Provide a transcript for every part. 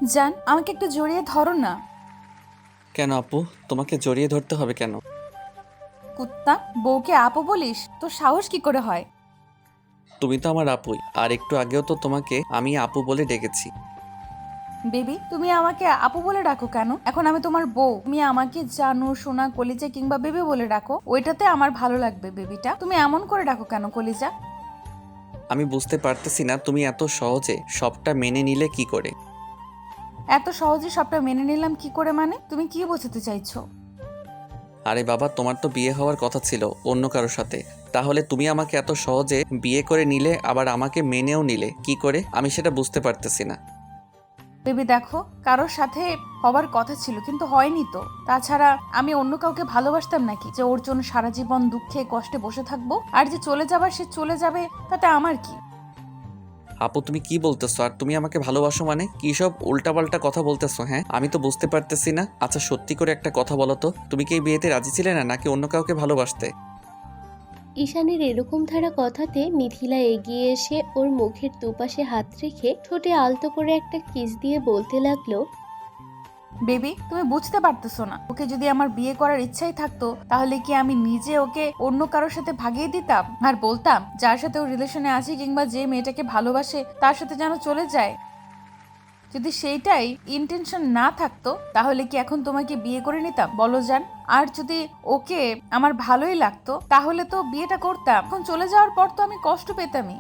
জান, আমাকে একটু জড়িয়ে ধরো না। কেন আপু? তোমাকে জড়িয়ে ধরতে হবে কেন? কুত্তা, বউকে আপু বলিস? তোর সাহস কি করে হয়? তুমি তো আমার আপুই, আর একটু আগেও তো তোমাকে আমি আপু বলে ডেকেছি। বেবি, তুমি আমাকে আপু বলে ডাকো কেন? এখন আমি তোমার বউ, তুমি আমাকে জানু, সোনা, কলিজা কিংবা বেবি বলে ডাকো, ওইটাতে আমার ভালো লাগবে। বেবিটা তুমি এমন করে ডাকো কেন কলিজা? আমি বুঝতে পারতেছি না তুমি এত সহজে সবটা মেনে নিলে কি করে। এত সহজে সবটা মেনে নিলাম কি করে মানে? তুমি কি বোঝাতে চাইছো? আরে বাবা, তোমার তো বিয়ে হওয়ার কথা ছিল অন্য কারোর সাথে। তাহলে তুমি আমাকে এত সহজে বিয়ে করে নিলে, আবার আমাকে মেনেও নিলে কি করে? আমি সেটা বুঝতে পারতেছি না। বেবি দেখো, কারোর সাথে হবার কথা ছিল কিন্তু হয়নি তো। তাছাড়া আমি অন্য কাউকে ভালোবাসতাম নাকি যে ওর জন্য সারা জীবন দুঃখে কষ্টে বসে থাকবো? আর যে চলে যাবার সে চলে যাবে, তাতে আমার কি? আপু তুমি কি বলতেছো? আর তুমি আমাকে ভালোবাসো মানে কি? সব উল্টাপাল্টা কথা বলতেছো। হ্যাঁ, আমি তো বুঝতে পারতেছি না। আচ্ছা সত্যি করে একটা কথা বলো তো, তুমি কি এই বিয়েতে রাজি ছিলে না, নাকি অন্য কাউকে ভালোবাসতে? ঈশানীর এরকম ধারা কথাতে মিথিলা এগিয়ে এসে ওর মুখের দুপাশে হাত রেখে ঠোঁটে আলতো করে একটা কিস দিয়ে বলতে লাগলো। বেবি, তুমি বুঝতে পারতেছো না, ওকে যদি আমার বিয়ে করার ইচ্ছাই থাকতো তাহলে কি আমি নিজে ওকে অন্য কারোর সাথে ভাগিয়ে দিতাম আর বলতাম যার সাথে ও রিলেশনে আছে কিংবা যে মেয়েটাকে ভালোবাসে তার সাথে যেন চলে যায়? যদি সেইটাই ইন্টেনশন না থাকতো তাহলে কি এখন তোমাকে বিয়ে করে নিতাম বলো জান? আর যদি ওকে আমার ভালোই লাগতো তাহলে তো বিয়েটা করতাম। এখন চলে যাওয়ার পর তো আমি কষ্ট পেতামই।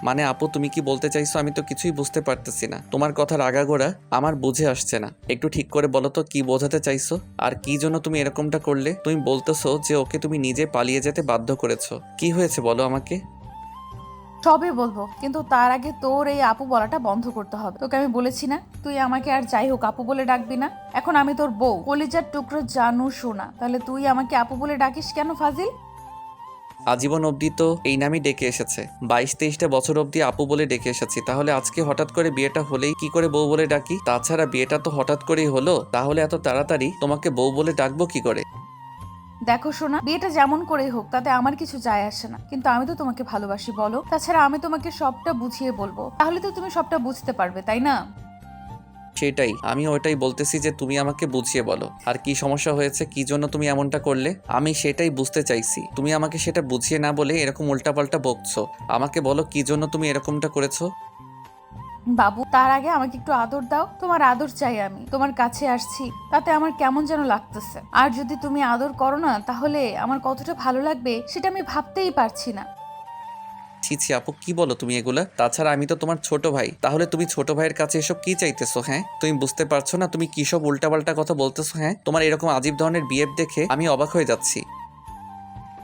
মানে আপু তুমি কি বলতে চাইছো? আমি তো কিছুই বুঝতে পারতেছি না। তোমার কথার আগাগোড়া আমার বুঝে আসছে না। একটু ঠিক করে বলো তো কি বোঝাতে চাইছো, আর কি জন্য তুমি এরকমটা করলে? তুমি বলতেছো যে ওকে তুমি নিজে পালিয়ে যেতে বাধ্য করেছো, কি হয়েছে বলো আমাকে। সবই বলবো, কিন্তু তার আগে তোর এই আপু বলাটা বন্ধ করতে হবে। তোকে আমি বলেছি না তুই আমাকে আর যাই হোক আপু বলে ডাকবি না? এখন আমি তোর বউ, কলিজার টুকরো জানু সোনা, তাহলে তুই আমাকে আপু বলে ডাকিস কেন ফাজিল? আজীবন অবধি তো এই নামই ডেকে এসেছে, 22-23টা বছর অবধি আপু বলে ডেকে এসেছি। তাহলে আজকে হঠাৎ করে বিয়েটা হলেই কি করে বউ বলে ডাকি? তাছাড়া বিয়েটা তো হঠাৎ করেই হলো, তাহলে এত তাড়াতাড়ি তোমাকে বউ বলে ডাকবো কি করে? দেখো সোনা, বিয়েটা যেমন করেই হোক তাতে আমার কিছু যায় আসে না, কিন্তু আমি তো তোমাকে ভালোবাসি বলো। তাছাড়া আমি তোমাকে সবটা বুঝিয়ে বলবো, তাহলে তো তুমি সবটা বুঝতে পারবে, তাই না? সেটাই, আমি ওইটাই বলতেছি যে তুমি আমাকে বুঝিয়ে বলো, আর কি সমস্যা হয়েছে, কি জন্য তুমি এমনটা করলে। আমি সেটাই বুঝতে চাইছি। তুমি আমাকে সেটা বুঝিয়ে না বলে এরকম উল্টাপাল্টা বকছো। আমাকে বলো কি জন্য তুমি এরকমটা করেছো। বাবু, তার আগে আমাকে একটু আদর দাও। তোমার আদর চাই, আমি তোমার কাছে আসছি তাতে আমার কেমন যেন লাগতেছে। আর যদি তুমি আদর করো না তাহলে আমার কতটা ভালো লাগবে সেটা আমি ভাবতেই পারছি না। ছি ছি আপু, কি বলো তুমি এগুলা? তাছাড়া আমি তো তোমার ছোট ভাই, তাহলে তুমি ছোট ভাইয়ের কাছে এসব কি চাইতেছো? হ্যাঁ, তুমি বুঝতে পারছো না তুমি কি সব উল্টাপাল্টা কথা বলতেছো? হ্যাঁ, তোমার এরকম আজীব ধরনের বিহেভ দেখে আমি অবাক হয়ে যাচ্ছি।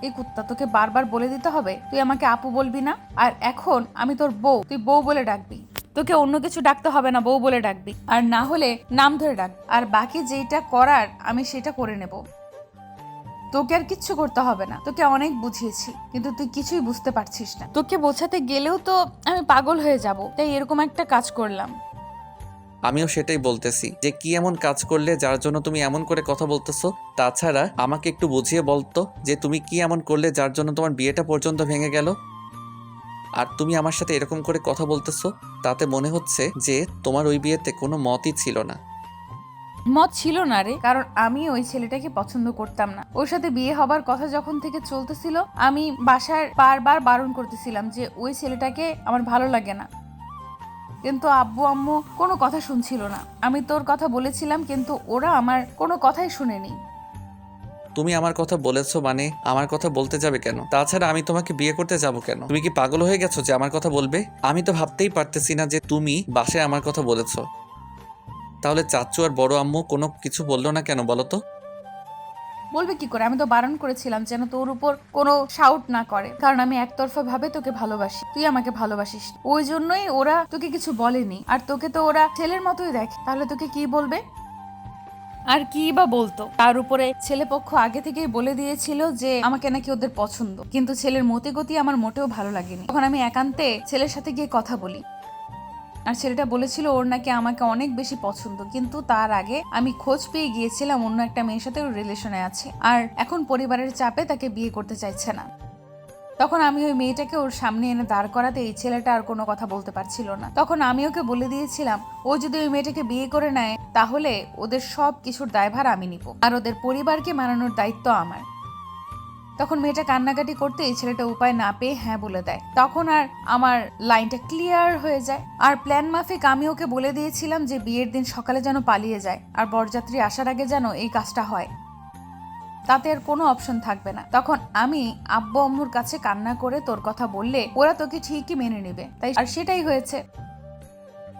এই কুত্তা, তোকে বারবার বলে দিতে হবে তুই আমাকে আপু বলবি না? আর এখন আমি তোর বউ, তুই বউ বলে ডাকবি। তোকে অন্য কিছু ডাকতে হবে না, বউ বলে ডাকবি। আর না হলে নাম ধরে ডাক। আর বাকি যেটা করার আমি সেটা করে নেব। তোকে আর কিচ্ছু করতে হবে না। তোকে অনেক বুঝিয়েছি কিন্তু তুই কিছুই বুঝতে পারছিস না। তোকে বোঝাতে গেলেও তো আমি পাগল হয়ে যাব, তাই এরকম একটা কাজ করলাম। আমিও সেটাই বলতেছি যে কি এমন কাজ করলে যার জন্য তুমি এমন করে কথা বলতেছো। তাছাড়া আমাকে একটু বুঝিয়ে বলতো যে তুমি কি এমন করলে যার জন্য তোমার বিয়েটা পর্যন্ত ভেঙে গেল। আর তুমি আমার সাথে এরকম করে কথা বলতেছো, তাতে মনে হচ্ছে যে তোমার ওই বিয়েতে কোনো মতই ছিল না। মত ছিল না রে, কারণ আমি ওই ছেলেটাকে পছন্দ করতাম না। ওর সাথে বিয়ে হবার কথা যখন থেকে চলতেছিল আমি বাসার বারবার বারণ করতেছিলাম যে ওই ছেলেটাকে আমার ভালো লাগে না, কিন্তু আব্বু আম্মু কোনো কথা শুনছিল না। আমি তোর কথা বলেছিলাম কিন্তু ওরা আমার কোনো কথাই শুনেনি। তুমি আমার কথা বলেছো মানে আমার কথা বলতে যাবে কেন? তাছাড়া আমি তোমাকে বিয়ে করতে যাব কেন? তুমি কি পাগল হয়ে গেছো যে আমার কথা বলবে? আমি তো ভাবতেই পারতেছি না যে তুমি বাসায় আমার কথা বলেছো। তাহলে চাচ্চু আর বড় আম্মু কোনো কিছু বললো না কেন বলো তো? বলবে কি করে? আমি তো বারণ করেছিলাম যেন তোর উপর কোনো শাউট না করে, কারণ আমি একতরফা ভাবে তোকে ভালোবাসি, তুই আমাকে ভালোবাসিস। ওই জন্যই ওরা তোকে কিছু বলেনি। আর তোকে তো ওরা ছেলের মতোই দেখে, তাহলে তোকে কি বলবে? আর কি বা বলতো? তার উপরে ছেলেপক্ষ আগে থেকেই বলে দিয়েছিল যে আমাকে নাকি ওদের পছন্দ, কিন্তু ছেলের মতি গতি আমার মোটেও ভালো লাগেনি। তখন আমি একান্তে ছেলের সাথে গিয়ে কথা বলি, আর ছেলেটা বলেছিল ওর নাকি আমাকে অনেক বেশি পছন্দ, কিন্তু তার আগে আমি খোঁজ পেয়ে গিয়েছিলাম অন্য একটা মেয়ের সাথে ওর রিলেশনে আছে, আর এখন পরিবারের চাপে তাকে বিয়ে করতে চাইছে না। তখন আমি ওই মেয়েটাকে ওর সামনে এনে দাঁড় করাতে এই ছেলেটা আর কোনো কথা বলতে পারছিল না। তখন আমি ওকে বলে দিয়েছিলাম ও যদি ওই মেয়েটাকে বিয়ে করে নেয় তাহলে ওদের সব কিছুর দায়ভার আমি নিব, আর ওদের পরিবারকে মানানোর দায়িত্ব আমার। তখন মেয়েটা কান্নাকাটি করতে এই ছেলেটা উপায় না পেয়ে হ্যাঁ বলে দেয়। তখন আর আমার লাইনটা ক্লিয়ার হয়ে যায়। আর প্ল্যান মাফিক আমি ওকে বলে দিয়েছিলাম যে বিয়ের দিন সকালে যেন পালিয়ে যায়, আর বরযাত্রী আসার আগে যেন এই কাজটা হয়, তাতে আর কোনো অপশন থাকবে না। তখন আমি আব্বু আম্মুর কাছে কান্না করে তোর কথা বললে ওরা তোকে ঠিকই মেনে নেবে, তাই আর সেটাই হয়েছে।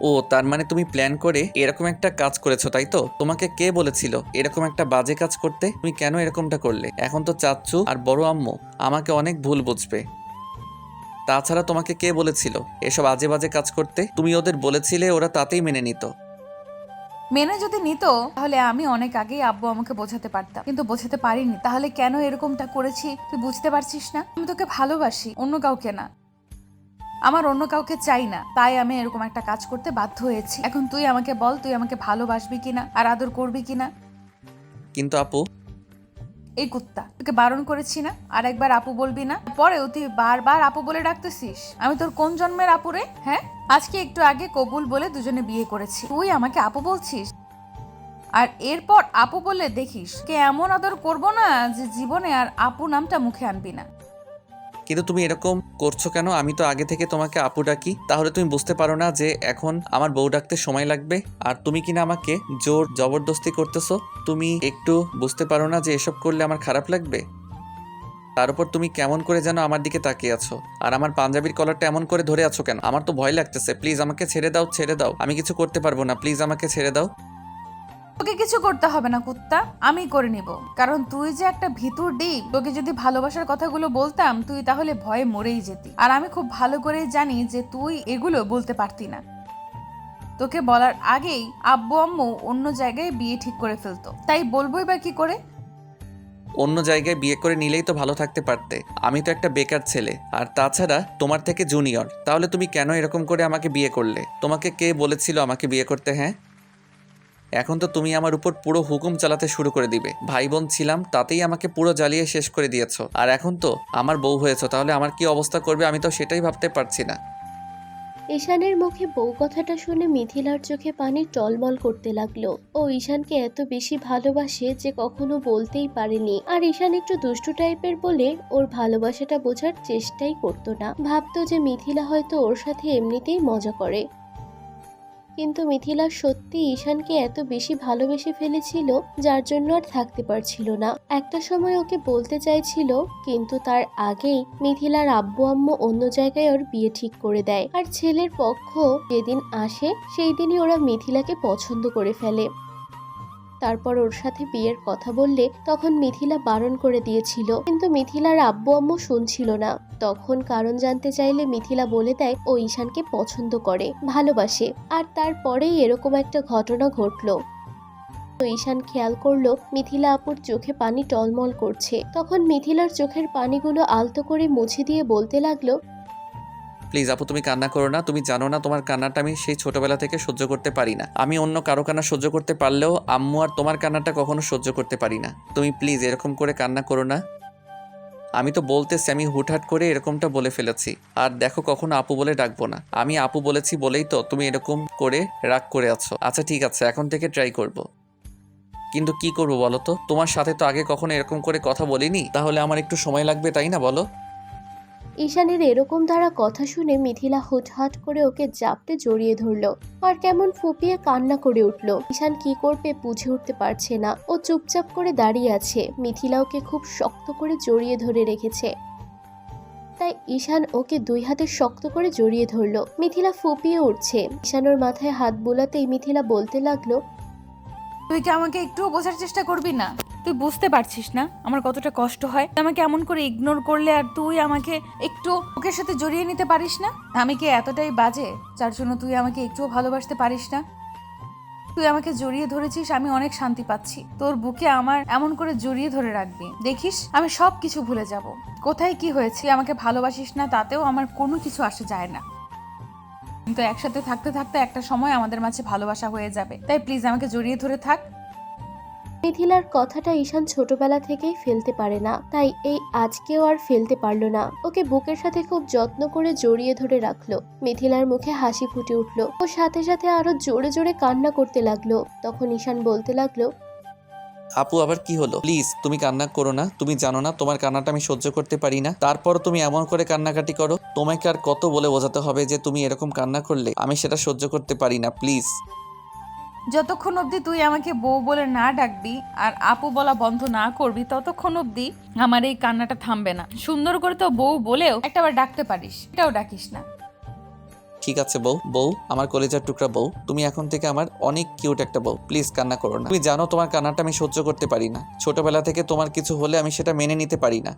ও তার মানে তুমি প্ল্যান করে এরকম একটা কাজ করেছো, তাই তো? তোমাকে কে বলেছিল এরকম একটা বাজে কাজ করতে? তুমি কেন এরকমটা করলে? এখন তো চাচ্চু আর বড় আম্মু আমাকে অনেক ভুল বুঝবে। তাছাড়া তোমাকে কে বলেছিল এসব আজে বাজে কাজ করতে? তুমি ওদের বলেছিলে, ওরা তাতেই মেনে নিত। মেনে যদি নিত তাহলে আমি অনেক আগেই আব্বু আমাকে বোঝাতে পারতাম, কিন্তু বোঝাতে পারিনি। তাহলে কেন এরকমটা করেছি তুই বুঝতে পারছিস না? আমি তোকে ভালোবাসি, অন্য কাউকে না। আমার অন্য কাউকে চাই না, তাই আমি এরকম একটা কাজ করতে বাধ্য হয়েছি। এখন তুই আমাকে বল, তুই আমাকে ভালোবাসবি কিনা আর আদর করবি কিনা? কিন্তু আপু, এই কুত্তা, তোকে বারণ করেছি না আর একবার আপু বলবি না? পরেও তুই বারবার আপু বলে ডাকতেছিস। আমি তোর কোন জন্মের আপু রে? হ্যাঁ, আজকে একটু আগে কবুল বলে দুজনে বিয়ে করেছি, তুই আমাকে আপু বলছিস? আর এরপর আপু বললে দেখিস কে এমন আদর করবো না যে জীবনে আর আপু নামটা মুখে আনবি না। কিন্তু তুমি এরকম করছো কেন? আমি তো আগে থেকে তোমাকে আপু ডাকি। তাহলে তুমি বুঝতে পারো না যে এখন আমার বউ ডাকতে সময় লাগবে, আর তুমি কিনা আমাকে জোর জবরদস্তি করতেছো? তুমি একটু বুঝতে পারো না যে এসব করলে আমার খারাপ লাগবে? তার উপর তুমি কেমন করে যেন আমার দিকে তাকিয়ে আছো, আর আমার পাঞ্জাবির কলারটা এমন করে ধরে আছো কেন? আমার তো ভয় লাগতেছে। প্লিজ আমাকে ছেড়ে দাও, ছেড়ে দাও। আমি কিছু করতে পারবো না, প্লিজ আমাকে ছেড়ে দাও। তোকে কিছু করতে হবে না কুত্তা, আমি করে নিব। কারণ তুই যে একটা ভিতুর ডিম, তোকে যদি ভালোবাসার কথাগুলো বলতাম তুই তাহলে ভয়ে মরেই যেতি। আর আমি খুব ভালো করেই জানি যে তুই এগুলো বলতে পারতি না। তোকে বলার আগেই আব্বু আম্মু অন্য জায়গায় বিয়ে ঠিক করে ফেলতো, তাই বলবোই বা কি করে? অন্য জায়গায় বিয়ে করে নিলেই তো ভালো থাকতে পারতে। আমি তো একটা বেকার ছেলে, আর তাছাড়া তোমার থেকে জুনিয়র। তাহলে তুমি কেন এরকম করে আমাকে বিয়ে করলে? তোমাকে কে বলেছিল আমাকে বিয়ে করতে? হ্যাঁ, এখন তো তুমি আমার উপর পুরো হুকুম চালাতে শুরু করে দিবে। ভাই বোন ছিলাম, তাতেই আমাকে পুরো জ্বালিয়ে শেষ করে দিয়েছো, আর এখন তো আমার বউ হয়েছো। তাহলে আমার কি অবস্থা করবে আমি তো সেটাই ভাবতে পারছি না। ঈশানের মুখে বউ কথাটা শুনে মিথিলার চোখে পানি টলমল করতে লাগলো। ও ঈশানকে এত বেশি ভালোবাসে যে কখনো বলতেই পারেনি। আর ঈশান একটু দুষ্টু টাইপের বলে ওর ভালোবাসাটা বোঝার চেষ্টাই করতো না। ভাবতো যে মিথিলা হয়তো ওর সাথে এমনিতেই মজা করে, কিন্তু মিথিলা সত্যি ঈশানকে এত বেশি ভালোবেসে ফেলেছিল যার জন্য আর থাকতে পারছিল না। একটা সময় ওকে বলতে চাইছিল, কিন্তু তার আগেই মিথিলার আব্বু আম্মু অন্য জায়গায় ওর বিয়ে ঠিক করে দেয়। আর ছেলের পক্ষ যেদিন আসে সেই দিনই ওরা মিথিলাকে পছন্দ করে ফেলে। তারপর ওর সাথে বিয়ের কথা বললে তখন মিথিলা বারণ করে দিয়েছিল, কিন্তু মিথিলার আব্বু আম্মু শুনছিল না। তখন কারণ জানতে চাইলে মিথিলা বলে দেয় ও ঈশানকে পছন্দ করে, ভালোবাসে। আর তারপরেই এরকম একটা ঘটনা ঘটলো। তো ঈশান খেয়াল করলো মিথিলা আপুর চোখে পানি টলমল করছে। তখন মিথিলার চোখের পানিগুলো আলতো করে মুছে দিয়ে বলতে লাগলো, প্লিজ আপু, তুমি কান্না করো না। তুমি জানো না তোমার কান্নাটা আমি সেই ছোটবেলা থেকে সহ্য করতে পারি না। আমি অন্য কারো কান্না সহ্য করতে পারলেও আম্মু আর তোমার কান্নাটা কখনো সহ্য করতে পারি না। তুমি প্লিজ এরকম করে কান্না করো না। আমি তো বলতেছি, আমি হুটহাট করে এরকমটা বলে ফেলেছি। আর দেখো, কখনো আপু বলে ডাকবো না। আমি আপু বলেছি বলেই তো তুমি এরকম করে রাগ করে আছো। আচ্ছা ঠিক আছে, এখন থেকে ট্রাই করব। কিন্তু কি করবো বলো তো? তোমার সাথে তো আগে কখনো এরকম করে কথা বলিনি, তাহলে আমার একটু সময় লাগবে, তাই না বলো? ঈশানের এরকম দ্বারা কথা শুনে মিথিলা হুটহাট করে ওকে জাপটে জড়িয়ে ধরলো আর কেমন ফুপিয়ে কান্না করে উঠলো। ঈশান কি করবে বুঝে উঠতে পারছে না। ও চুপচাপ করে দাঁড়িয়ে আছে। মিথিলা ওকে খুব শক্ত করে জড়িয়ে ধরে রেখেছে, তাই ঈশান ওকে দুই হাতে শক্ত করে জড়িয়ে ধরলো। মিথিলা ফুপিয়ে উঠছে। ঈশান ওর মাথায় হাত বোলাতেই মিথিলা বলতে লাগলো, তুই কি আমাকে একটু বোঝার চেষ্টা করবি না? তুই বুঝতে পারছিস না আমার কতটা কষ্ট হয়? তুই আমাকে এমন করে ইগনোর করলে আর তুই আমাকে একটু ওকে সাথে জড়িয়ে নিতে পারিস না? আমি কি এতটাই বাজে যার জন্য তুই আমাকে একটুও ভালোবাসতে পারিস না? তুই আমাকে জড়িয়ে ধরেছিস, আমি অনেক শান্তি পাচ্ছি। তোর বুকে আমার এমন করে জড়িয়ে ধরে রাখবি, দেখিস আমি সব কিছু ভুলে যাব। কোথায় কি হয়েছে, আমাকে ভালোবাসিস না তাতেও আমার কোনো কিছু আসে যায় না, কিন্তু একসাথে থাকতে থাকতে একটা সময় আমাদের মাঝে ভালোবাসা হয়ে যাবে। তাই প্লিজ আমাকে জড়িয়ে ধরে থাক। মিথিলার কথাটা ঈশান ছোটবেলা থেকেই ফেলতে পারে না, তাই এই আজকেও আর ফেলতে পারলো না। ওকে বুকের সাথে খুব যত্ন করে জড়িয়ে ধরে রাখলো। মিথিলার মুখে হাসি ফুটে উঠলো, ও সাথে সাথে আরো জোরে জোরে কান্না করতে লাগলো। তখন ঈশান বলতে লাগলো, আপু আবার কি হলো? প্লিজ তুমি কান্না করো না। তুমি জানো না তোমার কান্নাটা আমি সহ্য করতে পারি না, তারপর তুমি এমন করে কান্নাকাটি করো। তোমাকে আর কত বলে বোঝাতে হবে যে তুমি এরকম কান্না করলে আমি সেটা সহ্য করতে পারি না, প্লিজ। যতক্ষণ অবধি তুই আমাকে বউ বলে না ডাকবি আর আপু বলা বন্ধ না করবি, ততক্ষণ অবধি আমার এই কান্নাটা থামবে না। সুন্দর করে তো বউ বলেও একটাবার ডাকতে পারিস, এটাও ডাকিস না। ঠিক আছে বউ, বউ আমার কলেজার টুকরা বউ, তুমি এখন থেকে আমার অনেক কিউট একটা বউ, প্লিজ কান্না করো না। তুমি জানো তোমার কান্নাটা আমি সহ্য করতে পারি না। ছোটবেলা থেকে তোমার কিছু হলে আমি সেটা মেনে নিতে পারি না।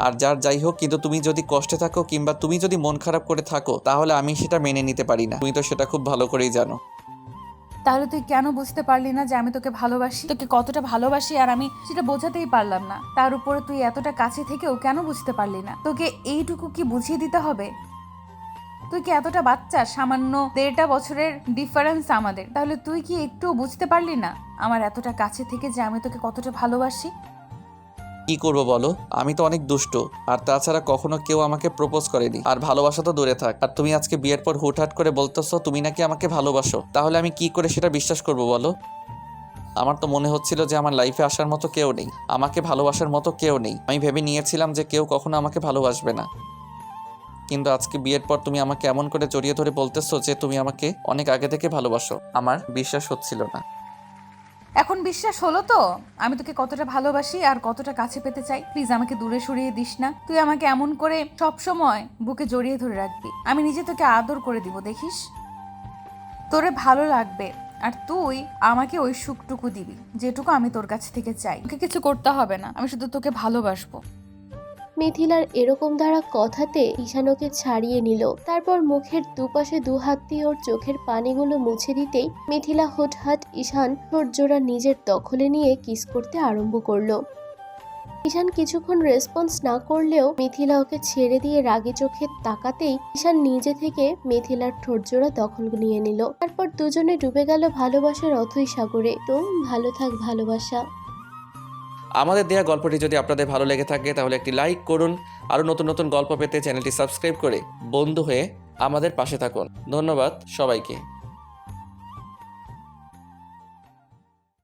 আর যাই হোক, কিন্তু তুমি যদি কষ্টে থাকো কিংবা তুমি যদি মন খারাপ করে থাকো তাহলে আমি সেটা মেনে নিতে পারি না। তুমি তো সেটা খুব ভালো করেই জানো। তাহলে তুই কেন বুঝতে পারলি না যে আমি তোকে ভালোবাসি, তোকে কতটা ভালোবাসি, আর আমি সেটা বোঝাতেই পারলাম না। তার উপরে তুই এতটা কাছে থেকেও কেন বুঝতে পারলি না? তোকে এইটুকু কি বুঝিয়ে দিতে হবে? তুই কি এতটা বাচ্চা? সামান্য 1.5 বছরের ডিফারেন্স আমাদের, তাহলে তুই কি একটু বুঝতে পারলি না আমার এতটা কাছে থেকে যে আমি তোকে কতটা ভালোবাসি? কি করবো বলো, আমি তো অনেক দুষ্ট। আর তাছাড়া কখনো কেউ আমাকে প্রপোজ করেনি, আর ভালোবাসা তো দূরে থাক। আর তুমি আজকে বিয়ের পর হুটহাট করে বলতেছো তুমি নাকি আমাকে ভালোবাসো, তাহলে আমি কি করে সেটা বিশ্বাস করবো বলো? আমার তো মনে হচ্ছিল যে আমার লাইফে আসার মতো কেউ নেই, আমাকে ভালোবাসার মতো কেউ নেই। আমি ভেবে নিয়েছিলাম যে কেউ কখনো আমাকে ভালোবাসবে না, কিন্তু আজকে বিয়ের পর তুমি আমাকে এমন করে জড়িয়ে ধরে বলতেছো যে তুমি আমাকে অনেক আগে থেকে ভালোবাসো। আমার বিশ্বাস হচ্ছিল না। এখন বিশ্বাস হলো তো আমি তোকে কতটা ভালোবাসি আর কতটা কাছে পেতে চাই। প্লিজ আমাকে দূরে সরিয়ে দিস না। তুই আমাকে এমন করে সব সময় বুকে জড়িয়ে ধরে রাখবি, আমি নিজে তোকে আদর করে দিব, দেখিস তোরে ভালো লাগবে। আর তুই আমাকে ওই সুখটুকু দিবি যেটুকু আমি তোর কাছ থেকে চাই। তোকে কিছু করতে হবে না, আমি শুধু তোকে ভালোবাসবো। মিথিলার এরকম দ্বারা কথাতে ঈশান ওকে ছাড়িয়ে নিল। তারপর মুখের দুপাশে দুহাত দিয়ে ওর চোখের পানিগুলো মুছে দিতেই মিথিলা হুটহাট ঈশান ঠোঁটজোড়া নিজের দখলে নিয়ে কিস করতে আরম্ভ করলো। ঈশান কিছুক্ষণ রেসপন্স না করলেও মিথিলা ওকে ছেড়ে দিয়ে রাগী চোখে তাকাতেই ঈশান নিজে থেকে মিথিলার ঠোঁটজোড়া দখল নিয়ে নিল। তারপর দুজনে ডুবে গেল ভালোবাসার অথৈ সাগরে। তো ভালো থাক ভালোবাসা। আমাদের দেয়া গল্পটি যদি আপনাদের ভালো লেগে থাকে তাহলে একটি লাইক করুন। আরও নতুন নতুন গল্প পেতে চ্যানেলটি সাবস্ক্রাইব করে বন্ধু হয়ে আমাদের পাশে থাকুন। ধন্যবাদ সবাইকে।